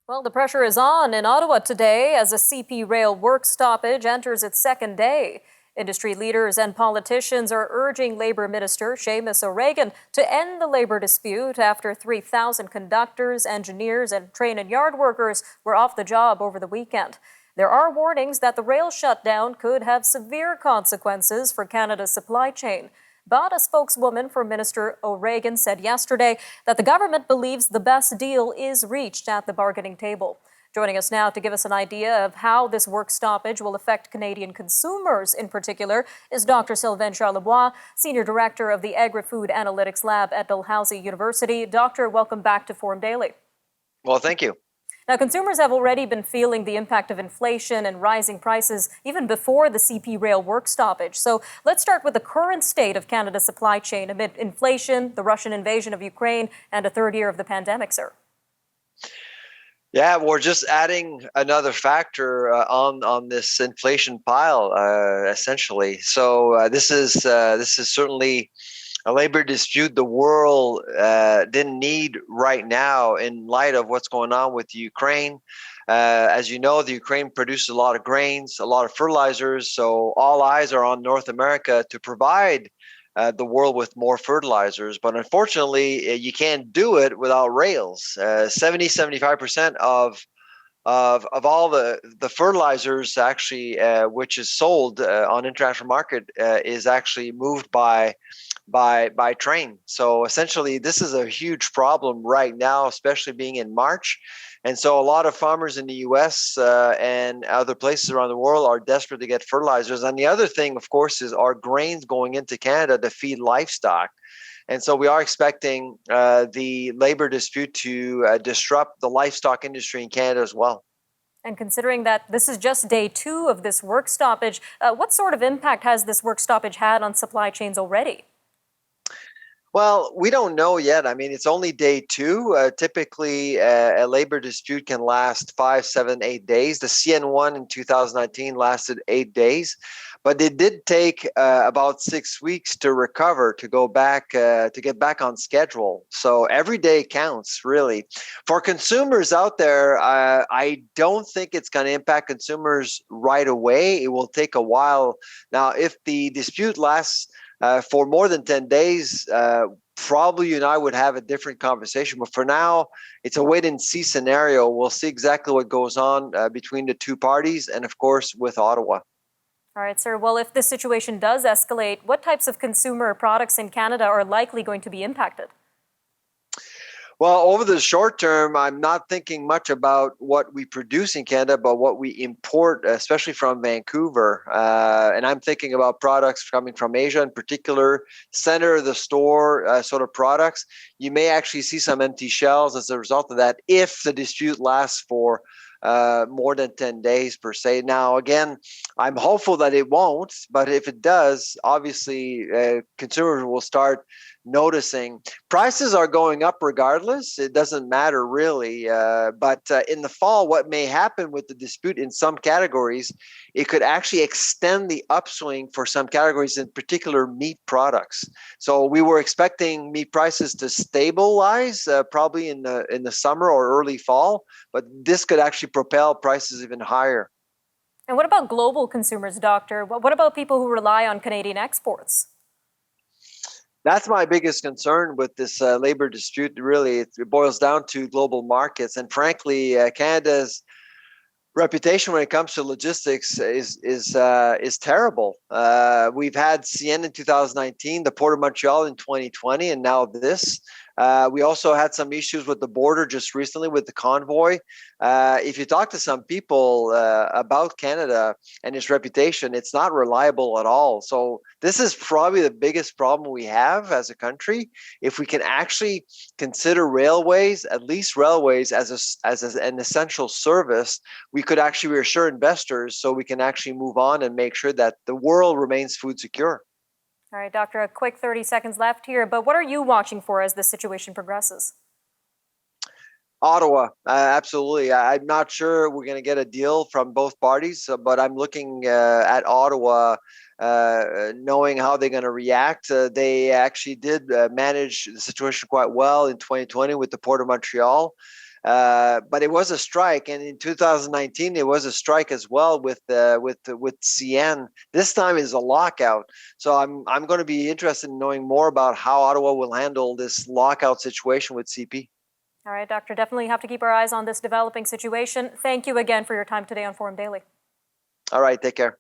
Well, the pressure is on in Ottawa today as a CP rail work stoppage enters its second day. Industry leaders and politicians are urging Labour Minister Seamus O'Regan to end the labour dispute after 3,000 conductors, engineers, and train and yard workers were off the job over the weekend. There are warnings that the rail shutdown could have severe consequences for Canada's supply chain. But a spokeswoman for Minister O'Regan said yesterday that the government believes the best deal is reached at the bargaining table. Joining us now to give us an idea of how this work stoppage will affect Canadian consumers in particular is Dr. Sylvain Charlebois, Senior Director of the Agri-Food Analytics Lab at Dalhousie University. Doctor, welcome back to Forum Daily. Well, thank you. Now, consumers have already been feeling the impact of inflation and rising prices even before the CP rail work stoppage. So let's start with the current state of Canada's supply chain amid inflation, the Russian invasion of Ukraine, and a third year of the pandemic, sir. Yeah, we're just adding another factor on this inflation pile, essentially. So this is certainly a labor dispute the world didn't need right now in light of what's going on with Ukraine. As you know, the Ukraine produces a lot of grains, a lot of fertilizers, so all eyes are on North America to provide the world with more fertilizers. But unfortunately, you can't do it without rails. 75% of all the fertilizers actually, which is sold on international market, is actually moved by train. So essentially, this is a huge problem right now, especially being in March. And so a lot of farmers in the U.S. And other places around the world are desperate to get fertilizers. And the other thing, of course, is our grains going into Canada to feed livestock. And so we are expecting the labor dispute to disrupt the livestock industry in Canada as well. And considering that this is just day two of this work stoppage, what sort of impact has this work stoppage had on supply chains already? Well, we don't know yet. I mean, it's only day two. Typically, a labor dispute can last 5, 7, 8 days. The CN1 in 2019 lasted 8 days, but it did take about 6 weeks to recover, to go back, to get back on schedule. So every day counts, really. For consumers out there, I don't think it's going to impact consumers right away. It will take a while. Now, if the dispute lasts for more than 10 days, probably you and I would have a different conversation. But for now, it's a wait and see scenario. We'll see exactly what goes on between the two parties and, of course, with Ottawa. All right, sir. Well, if this situation does escalate, what types of consumer products in Canada are likely going to be impacted? Well, over the short term, I'm not thinking much about what we produce in Canada, but what we import, especially from Vancouver. And I'm thinking about products coming from Asia, in particular, center of the store sort of products. You may actually see some empty shelves as a result of that if the dispute lasts for more than 10 days per se. Now, again, I'm hopeful that it won't, but if it does, obviously consumers will start noticing. Prices are going up regardless. It doesn't matter really. But in the fall, what may happen with the dispute in some categories, it could actually extend the upswing for some categories, in particular meat products. So we were expecting meat prices to stabilize probably in the summer or early fall, but this could actually propel prices even higher. And what about global consumers, Doctor? What about people who rely on Canadian exports? That's my biggest concern with this labor dispute. Really, it boils down to global markets, and frankly, Canada's reputation when it comes to logistics is terrible. We've had CN in 2019, the Port of Montreal in 2020, and now this. We also had some issues with the border just recently with the convoy. If you talk to some people about Canada and its reputation, it's not reliable at all. So this is probably the biggest problem we have as a country. If we can actually consider railways, at least railways, as an essential service, we could actually reassure investors so we can actually move on and make sure that the world remains food secure. All right, Doctor, a quick 30 seconds left here, but what are you watching for as this situation progresses? Ottawa, absolutely. I'm not sure we're going to get a deal from both parties, but I'm looking at Ottawa, knowing how they're going to react. They actually did manage the situation quite well in 2020 with the Port of Montreal. But it was a strike, and in 2019 there was a strike as well with CN. This time is a lockout. So I'm going to be interested in knowing more about how Ottawa will handle this lockout situation with CP. All right, Doctor, definitely have to keep our eyes on this developing situation. Thank you again for your time today on Forum Daily. All right, take care.